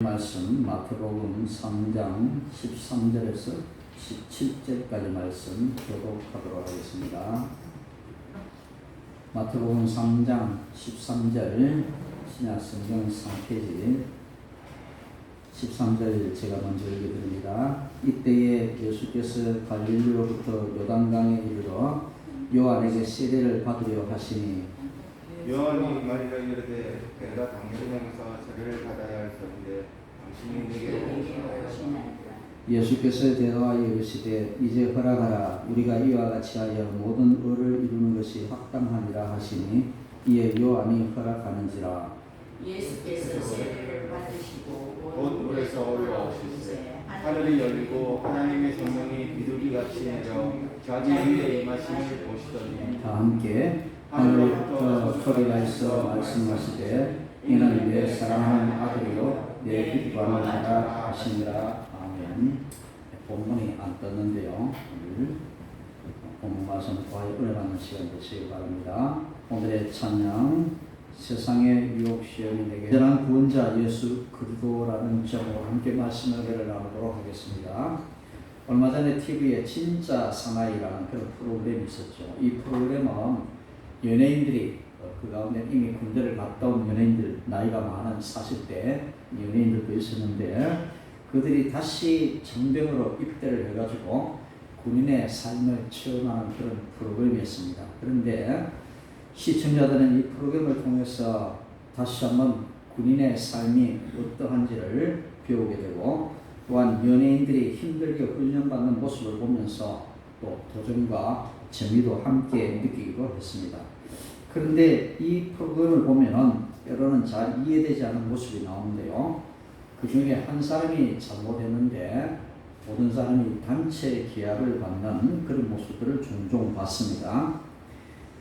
말씀 마태복음 3장 13절에서 17절까지 말씀 교독하도록 하겠습니다. 마태복음 3장 13절 신약성경 3페이지 13절 제가 먼저 읽어드립니다. 이때에 예수께서 갈릴리로부터 요단강에 이르러 요한에게 세례를 받으려 하시니 요한이 말이라 이르되 내가 당신을 향해서 세례를 받아야 할 터인데 당신이 내게 오시나이다. 예수께서 대답하여 이르시되 이제 허락하라. 우리가 이와 같이 하여 모든 의를 이루는 것이 합당하니라 하시니 이에 요한이 허락하는지라. 예수께서 세례를 받으시고 곧 물에서 올라오시세 하늘이 열리고 하나님의 성령이 비둘기같이 내려 자기 위에 임하심을 보시더니 다 함께 하늘로부터 소리가 있어 말씀하시되 이는 내 사랑하는 아들이요 내 기뻐하는 자라 하시니라. 아멘. 본문이 안 떴는데요. 오늘 본문 말씀 과연 은혜 받는 시간 되시기 바랍니다. 오늘의 찬양 세상의 유혹 시험인에게 대단한 구원자 예수 그리스도라는 제목으로 함께 말씀을 나누도록 하겠습니다. 얼마 전에 TV에 진짜 사나이라는 그런 프로그램이 있었죠. 이 프로그램은 연예인들이 그 가운데 이미 군대를 갔다 온 연예인들, 나이가 많은 40대 연예인들도 있었는데 그들이 다시 장병으로 입대를 해가지고 군인의 삶을 체험하는 그런 프로그램이었습니다. 그런데 시청자들은 이 프로그램을 통해서 다시 한번 군인의 삶이 어떠한지를 배우게 되고 또한 연예인들이 힘들게 훈련받는 모습을 보면서 또 도전과 재미도 함께 느끼기도 했습니다. 그런데 이 프로그램을 보면은 때로는 잘 이해되지 않는 모습이 나오는데요. 그 중에 한 사람이 잘못했는데 모든 사람이 단체 기합을 받는 그런 모습들을 종종 봤습니다.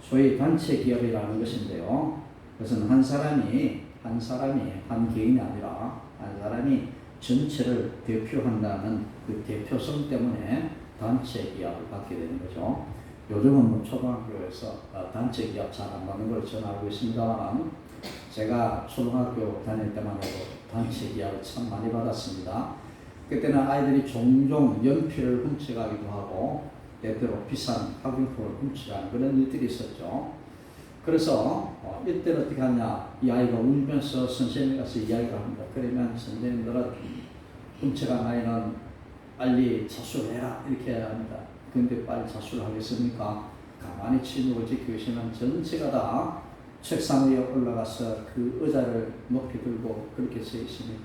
소위 단체 기합이라는 것인데요. 그것은 한 사람이 한 개인이 아니라 한 사람이 전체를 대표한다는 그 대표성 때문에 단체 기합을 받게 되는 거죠. 요즘은 뭐 초등학교에서 단체 기합 잘 안 받는 걸 저는 알고 있습니다만 제가 초등학교 다닐 때만 해도 단체 기합을 참 많이 받았습니다. 그때는 아이들이 종종 연필을 훔쳐가기도 하고 때때로 비싼 학용품을 훔쳐가는 그런 일들이 있었죠. 그래서 이때는 어떻게 하냐, 이 아이가 울면서 선생님에 가서 이야기를 합니다. 그러면 선생님들은 훔쳐간 아이는 빨리 자수를 해라 이렇게 해야 합니다. 근데 빨리 자수를 하겠습니까? 가만히 침묵을 지키시면 전체가 다 책상 위에 올라가서 그 의자를 높이 들고 그렇게 서 있습니다.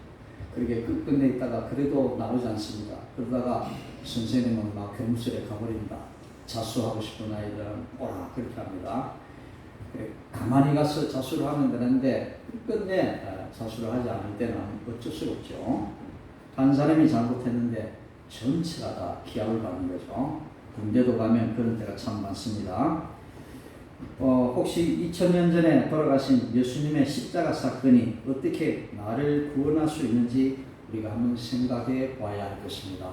그렇게 끝끝내 있다가 그래도 나오지 않습니다. 그러다가 선생님은 막 교무실에 가버립니다. 자수하고 싶은 아이들은 오라 그렇게 합니다. 가만히 가서 자수를 하면 되는데 끝끝내 자수를 하지 않을 때는 어쩔 수 없죠. 한 사람이 잘못했는데 전체가 다 기합을 받는 거죠. 군대도 가면 그런 때가 참 많습니다. 혹시 2000년 전에 돌아가신 예수님의 십자가 사건이 어떻게 나를 구원할 수 있는지 우리가 한번 생각해 봐야 할 것입니다.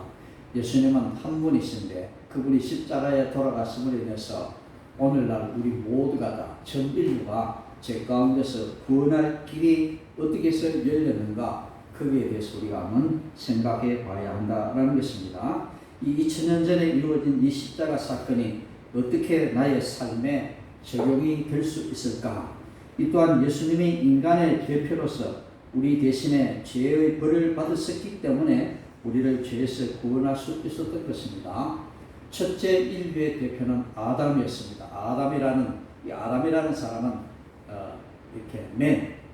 예수님은 한 분이신데 그분이 십자가에 돌아가심으로 인해서 오늘날 우리 모두가 다 전 인류가 죄 가운데서 구원할 길이 어떻게 해서 열렸는가 거기에 대해서 우리가 한번 생각해 봐야 한다는 것입니다. 이 2000년 전에 이루어진 이 십자가 사건이 어떻게 나의 삶에 적용이 될 수 있을까? 이 또한 예수님이 인간의 대표로서 우리 대신에 죄의 벌을 받으셨기 때문에 우리를 죄에서 구원할 수 있었던 것입니다. 첫째 인류의 대표는 아담이었습니다. 아담이라는 사람은 이렇게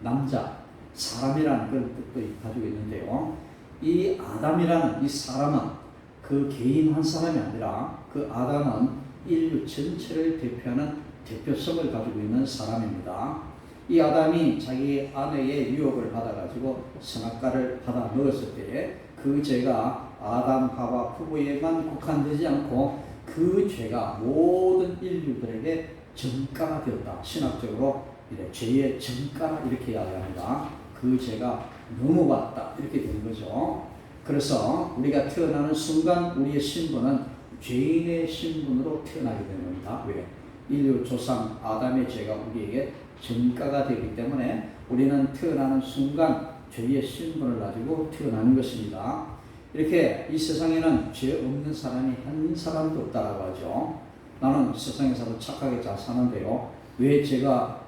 남자, 사람이라는 그런 뜻도 가지고 있는데요. 이 아담이라는 이 사람은 그 개인 한 사람이 아니라 그 아담은 인류 전체를 대표하는 대표성을 가지고 있는 사람입니다. 이 아담이 자기 아내의 유혹을 받아가지고 선악과를 받아 먹었을 때에 그 죄가 아담 하와 부부에만 국한되지 않고 그 죄가 모든 인류들에게 전가가 되었다. 신학적으로 죄의 전가 이렇게 이야기합니다. 그 죄가 넘어갔다 이렇게 되는 거죠. 그래서 우리가 태어나는 순간 우리의 신분은 죄인의 신분으로 태어나게 되는 겁니다. 왜? 인류 조상 아담의 죄가 우리에게 전가가 되기 때문에 우리는 태어나는 순간 죄의 신분을 가지고 태어나는 것입니다. 이렇게 이 세상에는 죄 없는 사람이 한 사람도 없다라고 하죠. 나는 세상에서도 착하게 잘 사는데요, 왜 죄가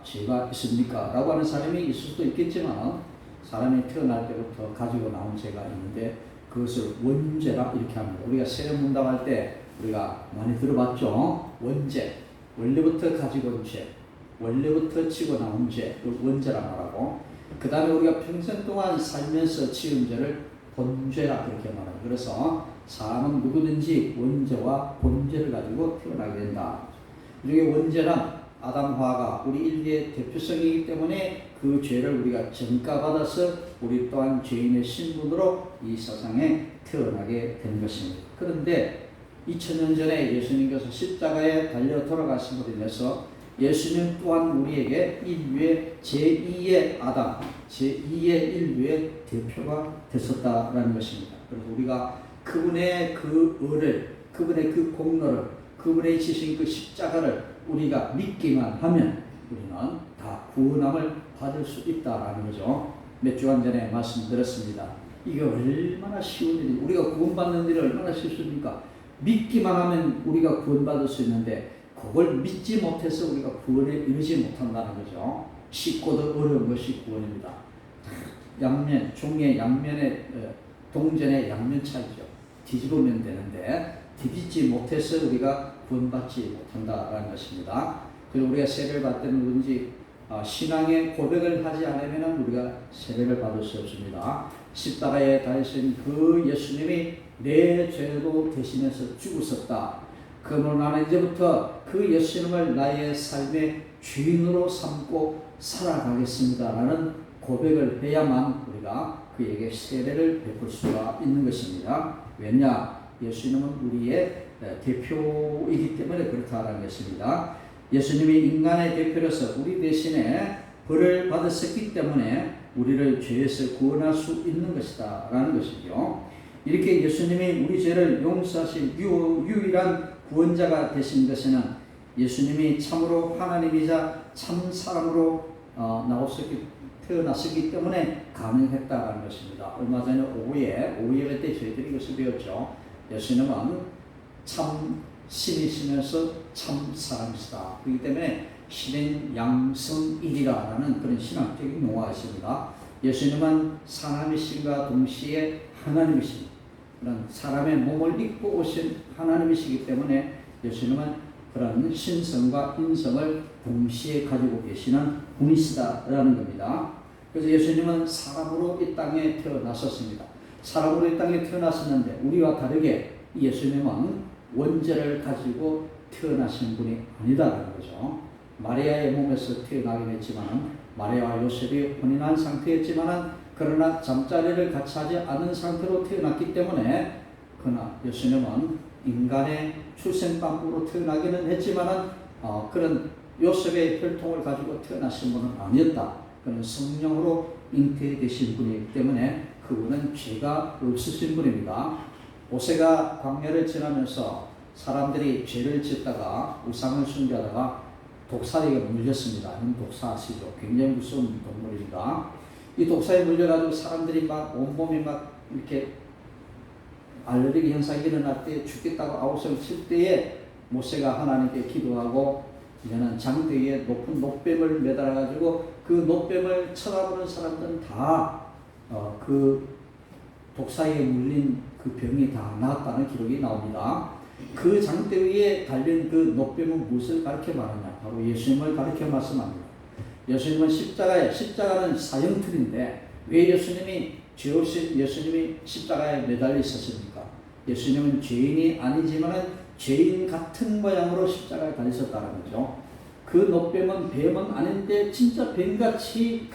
있습니까? 라고 하는 사람이 있을 수도 있겠지만, 사람이 태어날 때부터 가지고 나온 죄가 있는데 그것을 원죄라 이렇게 합니다. 우리가 세례 문답할 때 우리가 많이 들어봤죠. 원죄, 원래부터 가지고 온 죄, 원래부터 지고 나온 죄, 원죄라 말하고, 그 다음에 우리가 평생 동안 살면서 지은 죄를 본죄라 그렇게 말합니다. 그래서 사람은 누구든지 원죄와 본죄를 가지고 태어나게 된다. 이게 원죄란 아담화가 우리 인류의 대표성이기 때문에 그 죄를 우리가 전가받아서 우리 또한 죄인의 신분으로 이 세상에 태어나게 된 것입니다. 그런데 2000년 전에 예수님께서 십자가에 달려 돌아가심으로 인해서 예수님 또한 우리에게 인류의 제2의 아담, 제2의 인류의 대표가 됐었다라는 것입니다. 그래서 우리가 그분의 그 의를, 그분의 그 공로를, 그분의 지신 그 십자가를 우리가 믿기만 하면 우리는 다 구원함을 받을 수 있다라는 거죠. 몇 주간 전에 말씀드렸습니다. 이게 얼마나 쉬운 일이, 우리가 구원받는 일이 얼마나 쉽습니까? 믿기만 하면 우리가 구원받을 수 있는데 그걸 믿지 못해서 우리가 구원에 이르지 못한다는 거죠. 쉽고도 어려운 것이 구원입니다. 양면, 종의 양면의 동전의 양면 차이죠. 뒤집으면 되는데 뒤집지 못해서 우리가 구원받지 못한다라는 것입니다. 그리고 우리가 세례를 받을 때는 그런지 신앙의 고백을 하지 않으면 우리가 세례를 받을 수 없습니다. 십자가에 달리신 그 예수님이 내 죄도 대신해서 죽으셨다. 그러므로 나는 이제부터 그 예수님을 나의 삶의 주인으로 삼고 살아가겠습니다 라는 고백을 해야만 우리가 그에게 세례를 베풀 수가 있는 것입니다. 왜냐? 예수님은 우리의 대표이기 때문에 그렇다는 것입니다. 예수님이 인간의 대표로서 우리 대신에 벌을 받으셨기 때문에 우리를 죄에서 구원할 수 있는 것이다 라는 것이죠. 이렇게 예수님이 우리 죄를 용서하신 유일한 구원자가 되신 것에는 예수님이 참으로 하나님이자 참 사람으로 태어났기 때문에 가능했다는 것입니다. 얼마 전에 오후에 때 저희들이 이것을 배웠죠. 예수님은 참 신이시면서 참 사람이시다. 그렇기 때문에 신인 양성일이라는 그런 신학적인 용어가 있습니다. 예수님은 사람이신과 동시에 하나님이신 그런 사람의 몸을 입고 오신 하나님이시기 때문에 예수님은 그런 신성과 인성을 동시에 가지고 계시는 분이시다라는 겁니다. 그래서 예수님은 사람으로 이 땅에 태어나셨습니다. 사람으로 이 땅에 태어났었는데 우리와 다르게 예수님은 원죄를 가지고 태어나신 분이 아니다라는 거죠. 마리아의 몸에서 태어나긴 했지만 마리아와 요셉이 혼인한 상태였지만 그러나 잠자리를 같이 하지 않은 상태로 태어났기 때문에 그러나 예수님은 인간의 출생방으로 태어나기는 했지만 그런 요셉의 혈통을 가지고 태어나신 분은 아니었다. 그는 성령으로 잉태되신 분이기 때문에 그분은 죄가 없으신 분입니다. 모세가 광야를 지나면서 사람들이 죄를 짓다가 우상을 숭배하다가 독사에게 물렸습니다. 독사 아시죠? 굉장히 무서운 동물입니다. 이 독사에 물려가지고 사람들이 막 온몸이 막 이렇게 알레르기 현상이 일어날 때 죽겠다고 아우성을 칠 때에 모세가 하나님께 기도하고 이제는 장대 위에 높은 놋뱀을 매달아가지고 그 놋뱀을 쳐다보는 사람들은 다 그 독사에 물린 그 병이 다 나았다는 기록이 나옵니다. 그 장대 위에 달린 그 놋뱀은 무엇을 가르쳐 말하냐? 바로 예수님을 가르쳐 말씀합니다. 예수님은 십자가는 사형틀인데 왜 예수님이 죄 없이 예수님이 십자가에 매달려 있었습니까? 예수님은 죄인이 아니지만 죄인 같은 모양으로 십자가에 달리셨다는 거죠. 그 놋뱀은 뱀은 아닌데 진짜 뱀같이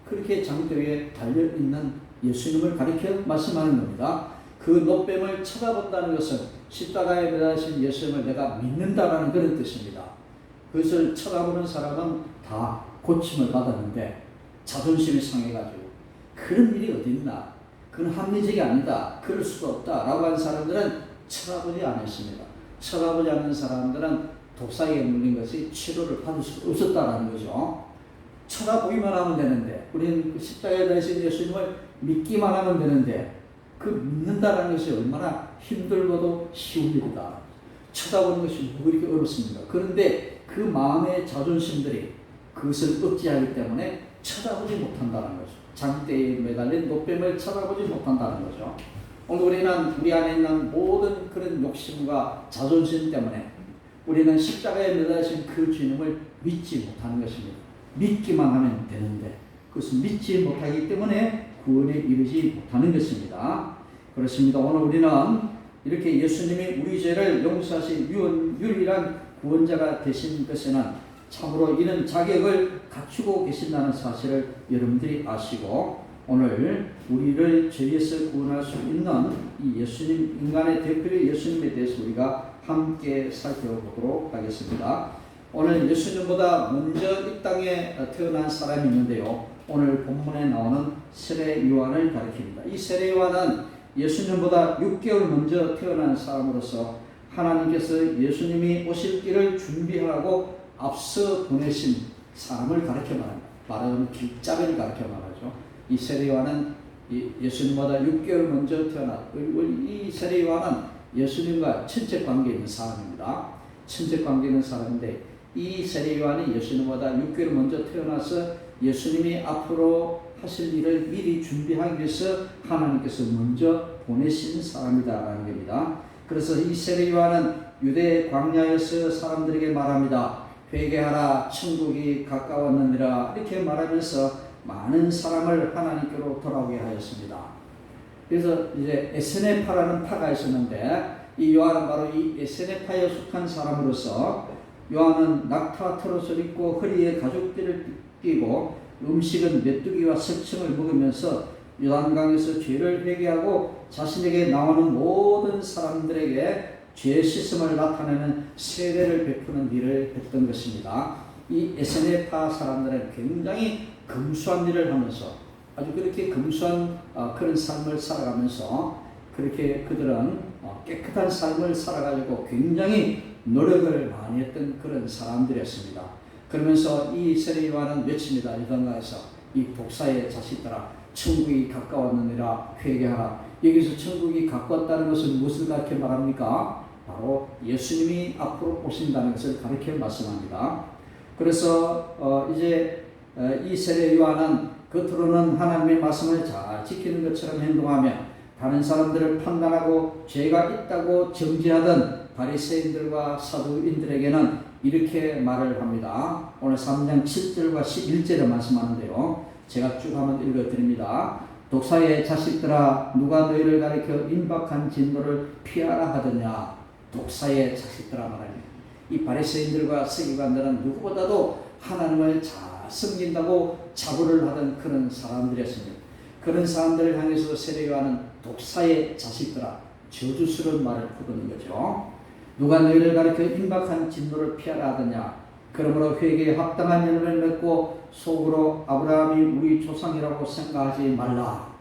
그렇게 장대 위에 달려있는 예수님을 가리켜 말씀하는 겁니다. 그 놋뱀을 쳐다본다는 것은 십자가에 매달리신 예수님을 내가 믿는다라는 그런 뜻입니다. 그것을 쳐다보는 사람은 다 고침을 받았는데 자존심이 상해가지고 그런 일이 어디 있나? 그건 합리적이 아니다. 그럴 수도 없다. 라고 하는 사람들은 쳐다보지 않았습니다. 쳐다보지 않는 사람들은 독사에 물린 것이 치료를 받을 수 없었다라는 거죠. 쳐다보기만 하면 되는데, 우리는 그 십자가에 달리신 예수님을 믿기만 하면 되는데, 그 믿는다는 것이 얼마나 힘들고도 쉬운 일이다. 쳐다보는 것이 뭐 그렇게 어렵습니까? 그런데 그 마음의 자존심들이 그것을 억제하기 때문에 쳐다보지 못한다는 거죠. 장대에 매달린 노뱀을 쳐다보지 못한다는 거죠. 오늘 우리는 우리 안에 있는 모든 그런 욕심과 자존심 때문에 우리는 십자가에 매달리신 그 주님을 믿지 못하는 것입니다. 믿기만 하면 되는데 그것을 믿지 못하기 때문에 구원에 이르지 못하는 것입니다. 그렇습니다. 오늘 우리는 이렇게 예수님이 우리 죄를 용서하신 유일한 구원자가 되신 것에는 참으로 이런 자격을 갖추고 계신다는 사실을 여러분들이 아시고, 오늘 우리를 죄에서 구원할 수 있는 이 예수님, 인간의 대표의 예수님에 대해서 우리가 함께 살펴보도록 하겠습니다. 오늘 예수님보다 먼저 이 땅에 태어난 사람이 있는데요, 오늘 본문에 나오는 세례 요한을 가리킵니다. 이 세례 요한은 예수님보다 6개월 먼저 태어난 사람으로서 하나님께서 예수님이 오실 길을 준비하라고 앞서 보내신 사람을 가르쳐 말합니다. 말하는 길잡이를 가르쳐 말하죠. 이 세례 요한은 예수님보다 6개월 먼저 태어난 이 세례 요한은 예수님과 친척 관계 있는 사람입니다. 친척 관계 있는 사람인데 이 세례 요한이 예수님보다 6개월 먼저 태어나서 예수님이 앞으로 하실 일을 미리 준비하기 위해서 하나님께서 먼저 보내신 사람이다라는 겁니다. 그래서 이 세례 요한은 유대 광야에서 사람들에게 말합니다. 회개하라, 천국이 가까웠느니라, 이렇게 말하면서 많은 사람을 하나님께로 돌아오게 하였습니다. 그래서 이제 에세네파라는 파가 있었는데 이 요한은 바로 이 에세네파에 속한 사람으로서 요한은 낙타 트롯을 입고 허리에 가죽띠를 띠고 음식은 메뚜기와 석청을 먹으면서 요단강에서 죄를 회개하고 자신에게 나오는 모든 사람들에게 죄 씻음을 나타내는 세례를 베푸는 일을 했던 것입니다. 이 에세네파 사람들은 굉장히 금수한 일을 하면서 아주 그렇게 금수한 그런 삶을 살아가면서 그렇게 그들은 깨끗한 삶을 살아가지고 굉장히 노력을 많이 했던 그런 사람들이었습니다. 그러면서 이 세례 요한은 외칩니다. 요단강에서 이 독사의 자식들아, 천국이 가까웠느니라, 회개하라. 여기서 천국이 가까웠다는 것은 무엇을 가르쳐 말합니까? 바로 예수님이 앞으로 오신다는 것을 가르쳐 말씀합니다. 그래서 이제 이 세례 요한은 겉으로는 하나님의 말씀을 잘 지키는 것처럼 행동하며 다른 사람들을 판단하고 죄가 있다고 정죄하던 바리새인들과 사두인들에게는 이렇게 말을 합니다. 오늘 3장 7절과 11절에 말씀하는데요, 제가 쭉 한번 읽어드립니다. 독사의 자식들아, 누가 너희를 가리켜 임박한 진노를 피하라 하더냐. 독사의 자식들아 말합니다. 이 바리새인들과 서기관들은 누구보다도 하나님을 잘 섬긴다고 자부를 하던 그런 사람들이었습니다. 그런 사람들을 향해서 세례 요한은 독사의 자식들아, 저주스러운 말을 퍼붓는 거죠. 누가 너희를 가리켜 임박한 진노를 피하라 하더냐. 그러므로 회개에 합당한 열매를 맺고 속으로 아브라함이 우리 조상이라고 생각하지 말라.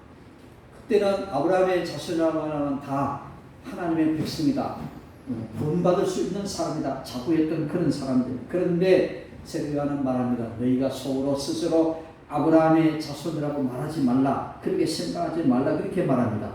그때는 아브라함의 자손이라고 하면 다 하나님의 백성이다, 구원받을 수 있는 사람이다 자부했던 그런 사람들. 그런데 세례 요한은 말합니다. 너희가 속으로 스스로 아브라함의 자손이라고 말하지 말라, 그렇게 생각하지 말라, 그렇게 말합니다.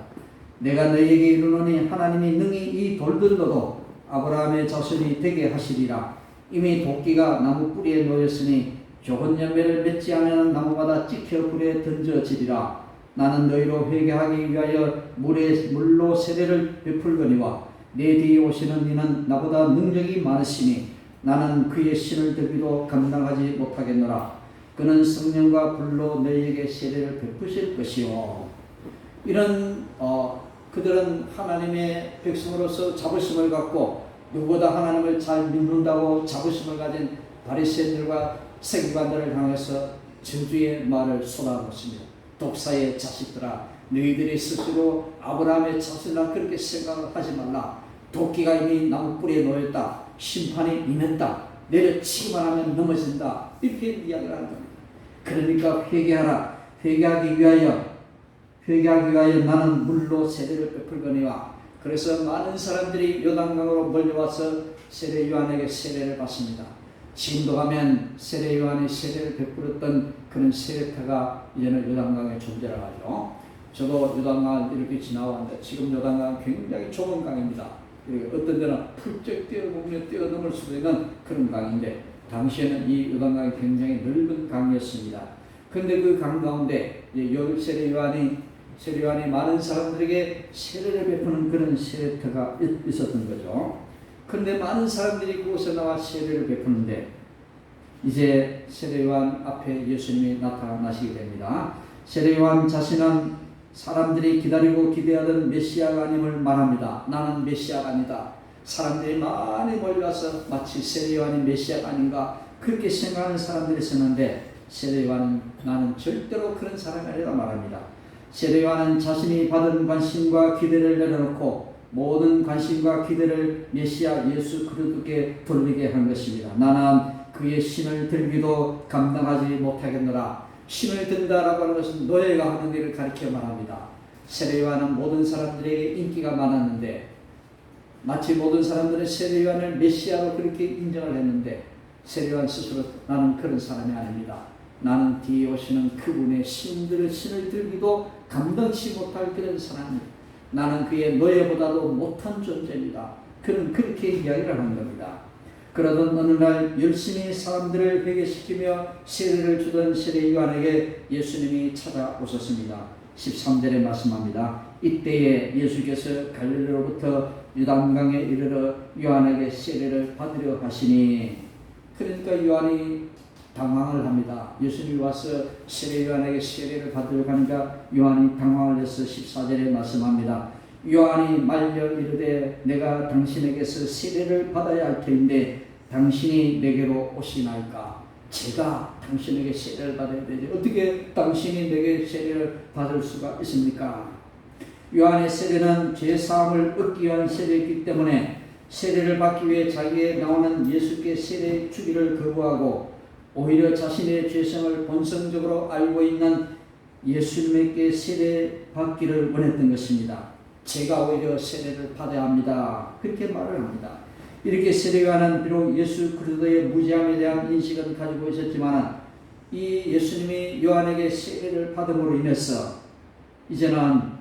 내가 너희에게 이르노니 하나님이 능히 이 돌들로도 아브라함의 자손이 되게 하시리라. 이미 도끼가 나무 뿌리에 놓였으니 좋은 열매를 맺지 않으면 나무마다 찍혀 불에 던져지리라. 나는 너희로 회개하기 위하여 물로 세례를 베풀거니와 내 뒤에 오시는 이는 나보다 능력이 많으시니 나는 그의 신을 듣기도 감당하지 못하겠노라. 그는 성령과 불로 너희에게 세례를 베푸실 것이요. 이런 그들은 하나님의 백성으로서 자부심을 갖고 누구보다 하나님을 잘 믿는다고 자부심을 가진 바리새인들과 서기관들을 향해서 저주의 말을 쏟아놓습니다. 독사의 자식들아, 너희들이 스스로 아브라함의 자손이라 그렇게 생각을 하지 말라. 도끼가 이미 나무 뿌리에 놓였다. 심판이 임했다. 내려치기만 하면 넘어진다. 이렇게 이야기를 하는 겁니다. 그러니까 회개하라. 회개하기 위하여 나는 물로 세례를 베풀거니와. 그래서 많은 사람들이 요단강으로 몰려와서 세례 요한에게 세례를 받습니다. 지금도 가면 세례 요한이 세례를 베풀었던 그런 세례터가 이제는 요단강에 존재를 하죠. 저도 요단강을 이렇게 지나왔는데 지금 요단강은 굉장히 좁은 강입니다. 어떤 데는 훌쩍 뛰어넘을 수도 있는 그런 강인데 당시에는 이 요단강이 굉장히 넓은 강이었습니다. 그런데 그 강 가운데 세례 요한이 많은 사람들에게 세례를 베푸는 그런 세례터가 있었던 거죠. 그런데 많은 사람들이 그곳에 나와 세례를 베푸는데 이제 세례 요한 앞에 예수님이 나타나시게 됩니다. 세례 요한 자신은 사람들이 기다리고 기대하던 메시아가 아님을 말합니다. 나는 메시아가 아니다. 사람들이 많이 몰려와서 마치 세례 요한이 메시아가 아닌가 그렇게 생각하는 사람들이 있었는데 세례 요한은 나는 절대로 그런 사람이 아니라 말합니다. 세례 요한은 자신이 받은 관심과 기대를 내려놓고 모든 관심과 기대를 메시아 예수 그리스도께 돌리게 한 것입니다. 나는 그의 신을 들기도 감당하지 못하겠노라. 신을 든다라고 하는 것은 노예가 하는 일을 가리켜 말합니다. 세례 요한은 모든 사람들에게 인기가 많았는데 마치 모든 사람들은 세례 요한을 메시아로 그렇게 인정을 했는데 세례 요한 스스로 나는 그런 사람이 아닙니다. 나는 뒤에 오시는 그분의 신을 들기도 감당치 못할 그런 사람입니다. 나는 그의 노예보다도 못한 존재입니다. 그는 그렇게 이야기를 한 겁니다. 그러던 어느 날 열심히 사람들을 회개시키며 세례를 주던 세례 요한에게 예수님이 찾아오셨습니다. 13절에 말씀합니다. 이때에 예수께서 갈릴리로부터 요단강에 이르러 요한에게 세례를 받으려 하시니 그러니까 요한이 당황을 합니다. 예수님이 와서 세례 요한에게 세례를 받으려고 하니까 요한이 당황을 해서 14절에 말씀합니다. 요한이 말려 이르되 내가 당신에게서 세례를 받아야 할 터인데 당신이 내게로 오시나이까? 제가 당신에게 세례를 받아야 되지 어떻게 당신이 내게 세례를 받을 수가 있습니까? 요한의 세례는 죄사함을 얻기 위한 세례이기 때문에 세례를 받기 위해 자기에 나오는 예수께 세례 주기를 거부하고 오히려 자신의 죄성을 본성적으로 알고 있는 예수님에게 세례 받기를 원했던 것입니다. 제가 오히려 세례를 받아야 합니다. 그렇게 말을 합니다. 이렇게 세례 요한은 비록 예수 그리스도의 무지함에 대한 인식은 가지고 있었지만 이 예수님이 요한에게 세례를 받음으로 인해서 이제는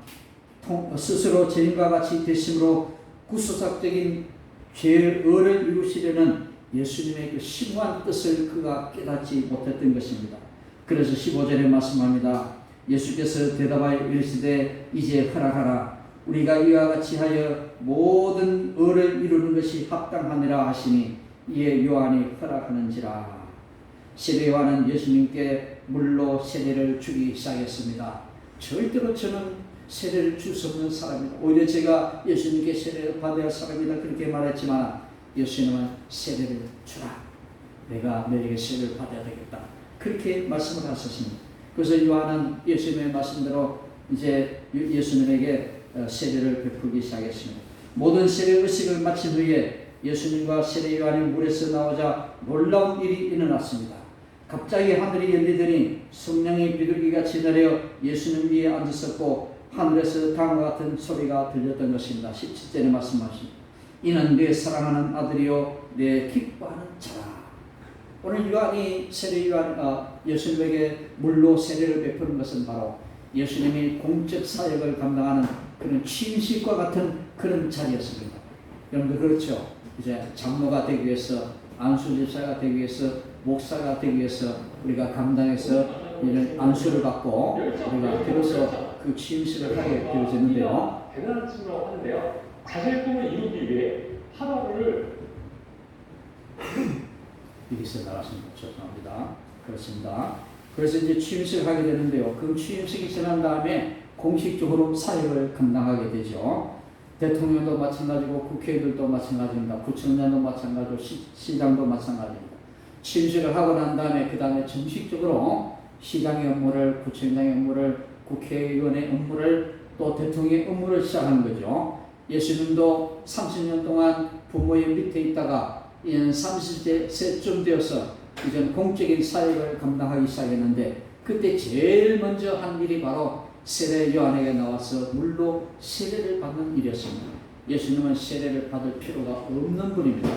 스스로 죄인과 같이 되심으로 구속적인 죄의를 이루시려는 예수님의 그 심오한 뜻을 그가 깨닫지 못했던 것입니다. 그래서 15절에 말씀합니다. 예수께서 대답하여 이르시되 이제 허락하라. 우리가 이와 같이 하여 모든 의를 이루는 것이 합당하니라 하시니 이에 요한이 허락하는지라. 세례 요한은 예수님께 물로 세례를 주기 시작했습니다. 절대로 저는 세례를 줄 수 없는 사람이다. 오히려 제가 예수님께 세례를 받아야 할 사람이다. 그렇게 말했지만 예수님은 세례를 주라. 내가 너에게 세례를 받아야 되겠다. 그렇게 말씀을 하셨습니다. 그래서 요한은 예수님의 말씀대로 이제 예수님에게 세례를 베풀기 시작했습니다. 모든 세례 의식을 마친 후에 예수님과 세례 요한이 물에서 나오자 놀라운 일이 일어났습니다. 갑자기 하늘이 열리더니 성령이 비둘기같이 내려 예수님 위에 앉으셨고 하늘에서 다음과 같은 소리가 들렸던 것입니다. 17절에 말씀하십니다. 이는 내 사랑하는 아들이요 내 기뻐하는 자라. 오늘 요한이 예수님에게 물로 세례를 베푸는 것은 바로 예수님이 공적 사역을 감당하는 그런 취임식과 같은 그런 자리였습니다. 여러분들 그렇죠? 이제 장로가 되기 위해서, 안수집사가 되기 위해서, 목사가 되기 위해서 우리가 감당해서 이런 안수를 받고 우리가 비로소 그 취임식을 하게 되어졌는데요. 대단한 친구라고 하는데요. 자신의 꿈을 이루기 위해 하루를 여기서 나갔습니다. 죄송합니다. 그렇습니다. 그래서 이제 취임식을 하게 되는데요. 그 취임식이 지난 다음에 공식적으로 사역을 감당하게 되죠. 대통령도 마찬가지고 국회의원들도 마찬가지입니다. 구청장도 마찬가지고 시장도 마찬가지입니다. 취임식을 하고 난 다음에 그 다음에 정식적으로 시장의 업무를, 구청장의 업무를, 국회의원의 업무를 또 대통령의 업무를 시작하는 거죠. 예수님도 30년 동안 부모의 밑에 있다가 이제는 30세쯤 되어서 이제는 공적인 사역을 감당하기 시작했는데 그때 제일 먼저 한 일이 바로 세례 요한에게 나와서 물로 세례를 받는 일이었습니다. 예수님은 세례를 받을 필요가 없는 분입니다.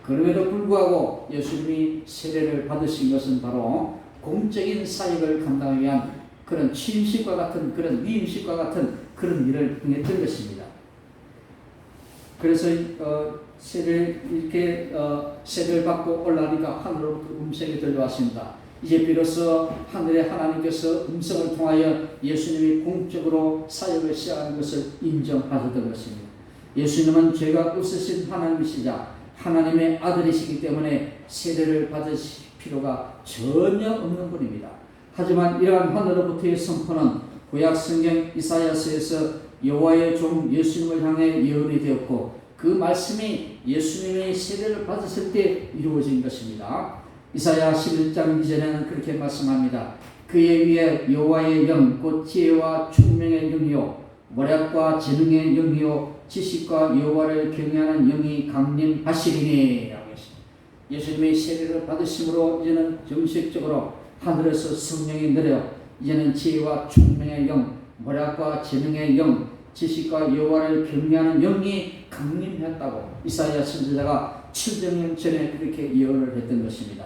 그럼에도 불구하고 예수님이 세례를 받으신 것은 바로 공적인 사역을 감당하기 위한 그런 취임식과 같은 그런 위임식과 같은 그런 일을 행했던 것입니다. 그래서 세례를 받고 올라가니까 하늘로부터 음성이 들려왔습니다. 이제 비로소 하늘의 하나님께서 음성을 통하여 예수님이 공적으로 사역을 시작하는 것을 인정하셨던 것입니다. 예수님은 죄가 없으신 하나님이시자 하나님의 아들이시기 때문에 세례를 받으실 필요가 전혀 없는 분입니다. 하지만 이러한 하늘로부터의 선포는 구약 성경 이사야서에서 여호와의 종 예수님을 향해 예언이 되었고 그 말씀이 예수님의 세례를 받으실 때 이루어진 것입니다. 이사야 11장 2절에는 그렇게 말씀합니다. 그의 위에 여호와의 영 곧 지혜와 총명의 영이요 모략과 재능의 영이요 지식과 여호와를 경외하는 영이 강림하시리니 라고 했습니다. 예수님의 세례를 받으심으로 이제는 정식적으로 하늘에서 성령이 내려 이제는 지혜와 총명의 영, 모략과 재능의 영, 지식과 여호와를 경외하는 영이 강림했다고 이사야 선지자가 700년 전에 그렇게 예언을 했던 것입니다.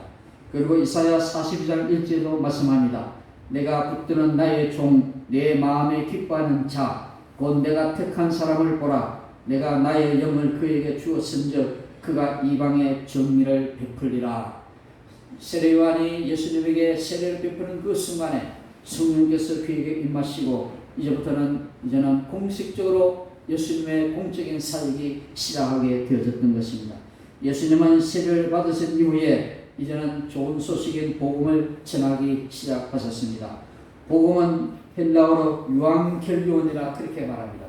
그리고 이사야 42장 1절도 말씀합니다. 내가 붙드는 나의 종, 내 마음에 기뻐하는 자, 곧 내가 택한 사람을 보라. 내가 나의 영을 그에게 주었은즉 그가 이방의 정의를 베풀리라. 세례 요한이 예수님에게 세례를 베푸는 그 순간에 성령께서 그에게 임하시고 이제는 공식적으로 예수님의 공적인 사역이 시작하게 되어졌던 것입니다. 예수님은 세례를 받으신 이후에 이제는 좋은 소식인 복음을 전하기 시작하셨습니다. 복음은 헬라어로 유앙겔리온이라 그렇게 말합니다.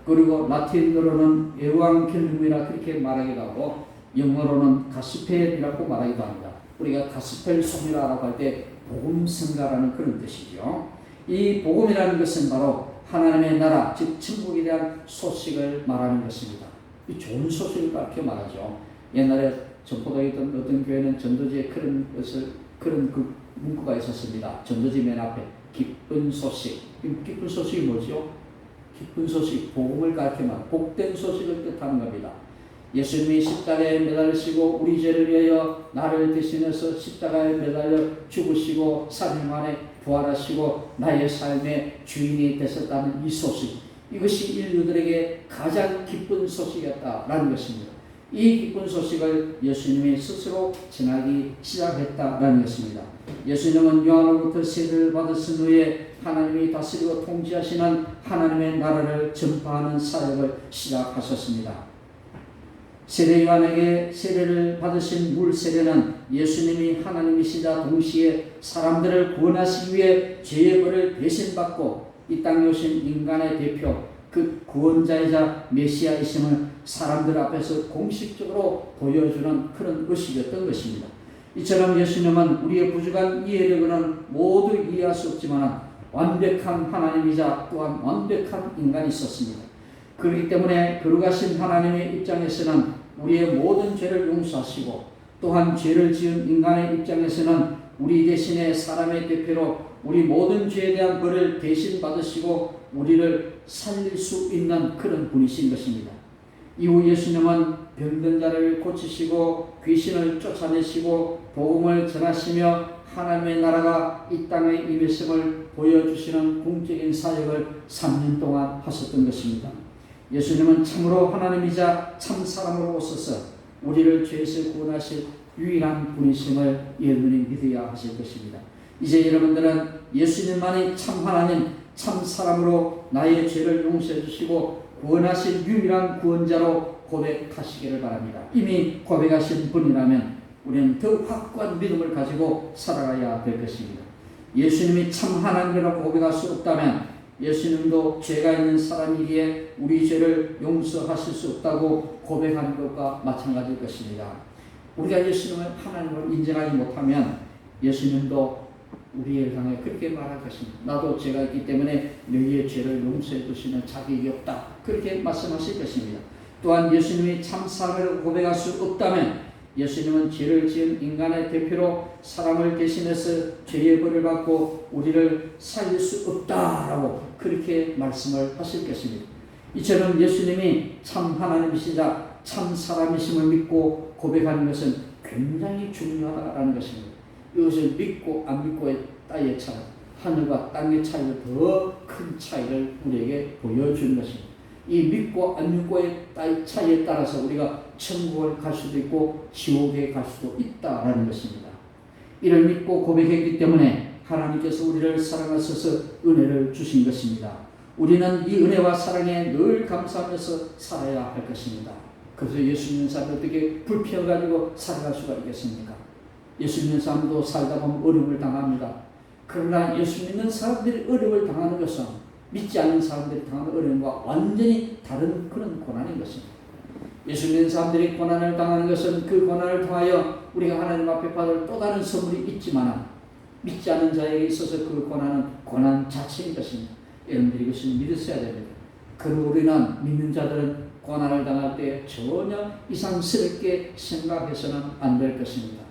그리고 라틴어로는 에왕겔리움이라 그렇게 말하기도 하고 영어로는 가스펠이라고 말하기도 합니다. 우리가 가스펠 소미라고 할 때 복음성가라는 그런 뜻이죠. 이 복음이라는 것은 바로 하나님의 나라, 즉 천국에 대한 소식을 말하는 것입니다. 이 좋은 소식을 그렇게 말하죠. 옛날에 전포도에 있던 어떤 교회는 전도지에 그런 그 문구가 있었습니다. 전도지 맨 앞에 기쁜 소식. 기쁜 소식이 뭐죠? 기쁜 소식, 복음을 가르치면 복된 소식을 뜻하는 겁니다. 예수님이 십자가에 매달리시고 우리 죄를 위하여 나를 대신해서 십자가에 매달려 죽으시고 3일 만에 부활하시고 나의 삶의 주인이 되셨다는 이 소식, 이것이 인류들에게 가장 기쁜 소식이었다라는 것입니다. 이 기쁜 소식을 예수님이 스스로 전하기 시작했다라는 것입니다. 예수님은 요한으로부터 세례를 받으신 후에 하나님이 다스리고 통치하시는 하나님의 나라를 전파하는 사역을 시작하셨습니다. 세례 요한에게 세례를 받으신 물 세례는 예수님이 하나님이시자 동시에 사람들을 구원하시기 위해 죄의 벌을 대신 받고 이 땅에 오신 인간의 대표, 그 구원자이자 메시아이심을 사람들 앞에서 공식적으로 보여주는 그런 의식이었던 것입니다. 이처럼 예수님은 우리의 부족한 이해력은 모두 이해할 수 없지만 완벽한 하나님이자 또한 완벽한 인간이 있었습니다. 그렇기 때문에 거룩하신 하나님의 입장에서는 우리의 모든 죄를 용서하시고 또한 죄를 지은 인간의 입장에서는 우리 대신에 사람의 대표로 우리 모든 죄에 대한 벌을 대신 받으시고 우리를 살릴 수 있는 그런 분이신 것입니다. 이후 예수님은 병든 자를 고치시고 귀신을 쫓아내시고 복음을 전하시며 하나님의 나라가 이 땅에 임했음을 보여주시는 공적인 사역을 3년 동안 하셨던 것입니다. 예수님은 참으로 하나님이자 참 사람으로 오셔서 우리를 죄에서 구원하실 유일한 분이심을 여러분이 믿어야 하실 것입니다. 이제 여러분들은 예수님만이 참 하나님, 참 사람으로 나의 죄를 용서해 주시고 구원하실 유일한 구원자로 고백하시기를 바랍니다. 이미 고백하신 분이라면 우리는 더 확고한 믿음을 가지고 살아가야 될 것입니다. 예수님이 참 하나님이라고 고백할 수 없다면 예수님도 죄가 있는 사람이기에 우리 죄를 용서하실 수 없다고 고백하는 것과 마찬가지일 것입니다. 우리가 예수님을 하나님으로 인정하지 못하면 예수님도 우리를 향해 그렇게 말할 것입니다. 나도 죄가 있기 때문에 너희의 죄를 용서해 주시는 자격이 없다. 그렇게 말씀하실 것입니다. 또한 예수님이 참 사람이라고 고백할 수 없다면 예수님은 죄를 지은 인간의 대표로 사람을 대신해서 죄의 벌을 받고 우리를 살릴 수 없다라고 그렇게 말씀을 하실 것입니다. 이처럼 예수님이 참 하나님이시자 참 사람이심을 믿고 고백하는 것은 굉장히 중요하다는 것입니다. 이것을 믿고 안 믿고의 따위의 차이, 하늘과 땅의 차이를 더 큰 차이를 우리에게 보여주는 것입니다. 이 믿고 안 믿고의 차이에 따라서 우리가 천국을 갈 수도 있고 지옥에 갈 수도 있다라는 것입니다. 이를 믿고 고백했기 때문에 하나님께서 우리를 사랑하셔서 은혜를 주신 것입니다. 우리는 이 은혜와 사랑에 늘 감사하면서 살아야 할 것입니다. 그래서 예수 믿는 사람이 어떻게 불평가지고 살아갈 수가 있겠습니까? 예수 믿는 사람도 살다 보면 어려움을 당합니다. 그러나 예수 믿는 사람들이 어려움을 당하는 것은 믿지 않는 사람들이 당하는 어려움과 완전히 다른 그런 고난인 것입니다. 예수 믿는 사람들이 고난을 당하는 것은 그 고난을 통하여 우리가 하나님 앞에 받을 또 다른 선물이 있지만 믿지 않는 자에게 있어서 그 고난은 고난 자체인 것입니다. 여러분들이 이것을 믿으셔야 됩니다. 그리고 우리는 믿는 자들은 고난을 당할 때 전혀 이상스럽게 생각해서는 안 될 것입니다.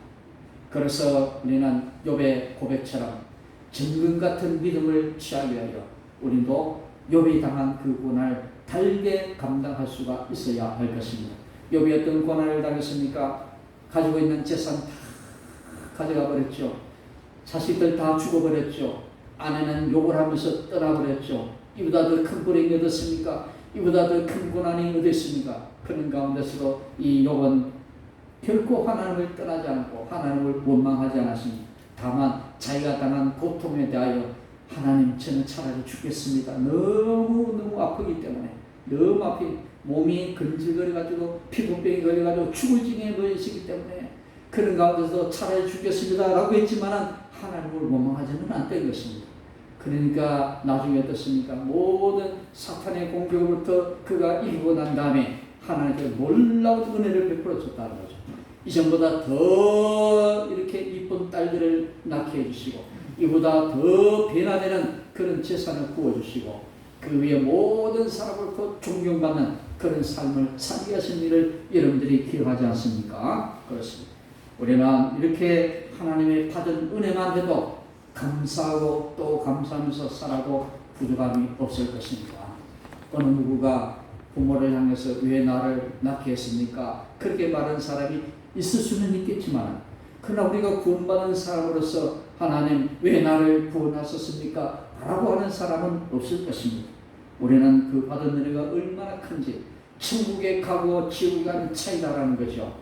그래서 우리는 욥의 고백처럼 정금 같은 믿음을 취하기 위하여 우리도 욥이 당한 그 고난을 달게 감당할 수가 있어야 할 것입니다. 욥이 어떤 고난을 당했습니까? 가지고 있는 재산 다 가져가 버렸죠. 자식들 다 죽어버렸죠. 아내는 욕을 하면서 떠나버렸죠. 이보다 더 큰 불행이 어딨습니까? 이보다 더 큰 고난이 어딨습니까? 그런 가운데서도 이 욥은 결코 하나님을 떠나지 않고 하나님을 원망하지 않았습니다. 다만 자기가 당한 고통에 대하여 하나님, 저는 차라리 죽겠습니다. 너무 아프기 때문에, 너무 아프기, 몸이 근질거려가지고 피부병이 걸려가지고 죽을 지경에 놓여 있기 때문에 그런 가운데서 차라리 죽겠습니다 라고 했지만 하나님을 원망하지는 않던 것입니다. 그러니까 나중에 어떻습니까? 모든 사탄의 공격으로부터 그가 이기고 난 다음에 하나님께 놀라운 은혜를 베풀어 줬다는 거죠. 이전보다 더 이렇게 이쁜 딸들을 낳게 해주시고 이보다 더 변화되는 그런 재산을 구워주시고 그 위에 모든 사람을 존경받는 그런 삶을 살게 하신 일을 여러분들이 기억하지 않습니까? 그렇습니다. 우리는 이렇게 하나님의 받은 은혜만 해도 감사하고 또 감사하면서 살아도 부족함이 없을 것입니다. 어느 누구가 부모를 향해서 왜 나를 낳게 했습니까? 그렇게 말하는 사람이 있을 수는 있겠지만 그러나 우리가 구원받은 사람으로서 하나님 왜 나를 구원하셨습니까? 라고 하는 사람은 없을 것입니다. 우리는 그 받은 은혜가 얼마나 큰지 천국에 가고 지옥에 가는 차이다라는 거죠.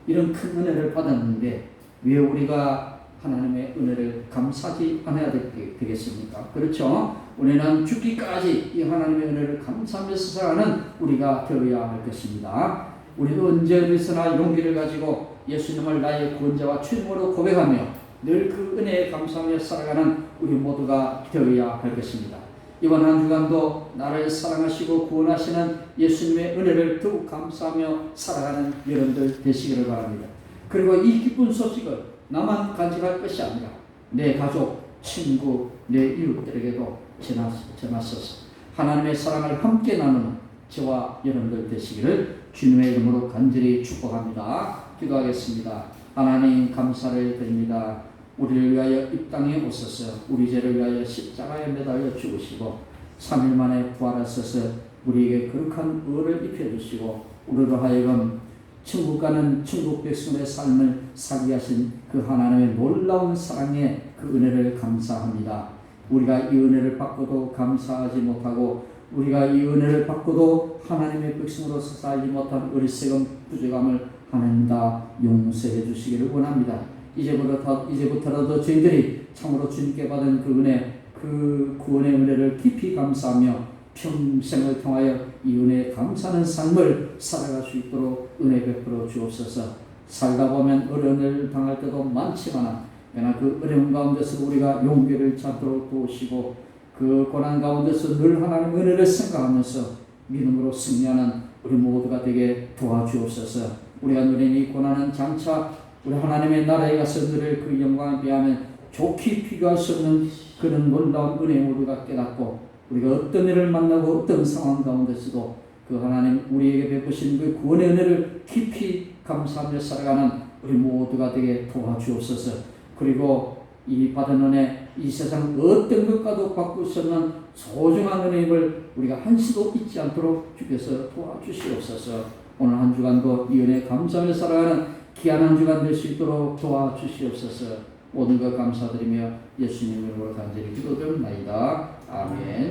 이런 큰 은혜를 받았는데 왜 우리가 하나님의 은혜를 감사하지 않아야 되겠습니까? 그렇죠? 우리는 죽기까지 이 하나님의 은혜를 감사하면서 살아가는 우리가 되어야 할 것입니다. 우리도 언제 어디서나 용기를 가지고 예수님을 나의 구원자와 주님으로 고백하며 늘 그 은혜에 감사하며 살아가는 우리 모두가 되어야 할 것입니다. 이번 한 주간도 나를 사랑하시고 구원하시는 예수님의 은혜를 더욱 감사하며 살아가는 여러분들 되시기를 바랍니다. 그리고 이 기쁜 소식을 나만 간직할 것이 아니라 내 가족, 친구, 내 이웃들에게도 전하소서. 하나님의 사랑을 함께 나누는 저와 여러분들 되시기를 주님의 이름으로 간절히 축복합니다. 기도하겠습니다. 하나님 감사를 드립니다. 우리를 위하여 이 땅에 오셔서 우리 죄를 위하여 십자가에 매달려 죽으시고 3일 만에 부활하셔서 우리에게 거룩한 의를 입혀주시고 우리로 하여금 천국 가는 천국 백성의 삶을 살게 하신 그 하나님의 놀라운 사랑에 그 은혜를 감사합니다. 우리가 이 은혜를 받고도 감사하지 못하고 우리가 이 은혜를 받고도 하나님의 백성으로서 살지 못한 어리석은 부족함을 하나님 다 용서해 주시기를 원합니다. 이제부터라도 저희들이 참으로 주님께 받은 그 은혜, 그 구원의 은혜를 깊이 감사하며 평생을 통하여 이 은혜에 감사하는 삶을 살아갈 수 있도록 은혜 베풀어 주옵소서. 살다 보면 어려움을 당할 때도 많지만 그러나 그 어려움 가운데서 우리가 용기를 찾도록 도우시고 그 고난 가운데서 늘 하나님의 은혜를 생각하면서 믿음으로 승리하는 우리 모두가 되게 도와주옵소서. 우리가 누린 이 고난은 장차 우리 하나님의 나라에 가서 누릴 그 영광에 비하면 좋게 비교할 수 없는 그런 놀라운 은혜 우리가 깨닫고 우리가 어떤 일을 만나고 어떤 상황 가운데서도 그 하나님 우리에게 베푸신 그 구원의 은혜를 깊이 감사하며 살아가는 우리 모두가 되게 도와주옵소서. 그리고 이 받은 은혜 이 세상 어떤 것과도 바꿀 수 없는 소중한 은혜임을 우리가 한시도 잊지 않도록 주께서 도와주시옵소서. 오늘 한 주간도 이 은혜 감사하며 살아가는 귀한 한 주간 될 수 있도록 도와주시옵소서. 모든 것 감사드리며 예수님 이름으로 간절히 기도드립니다. 아멘.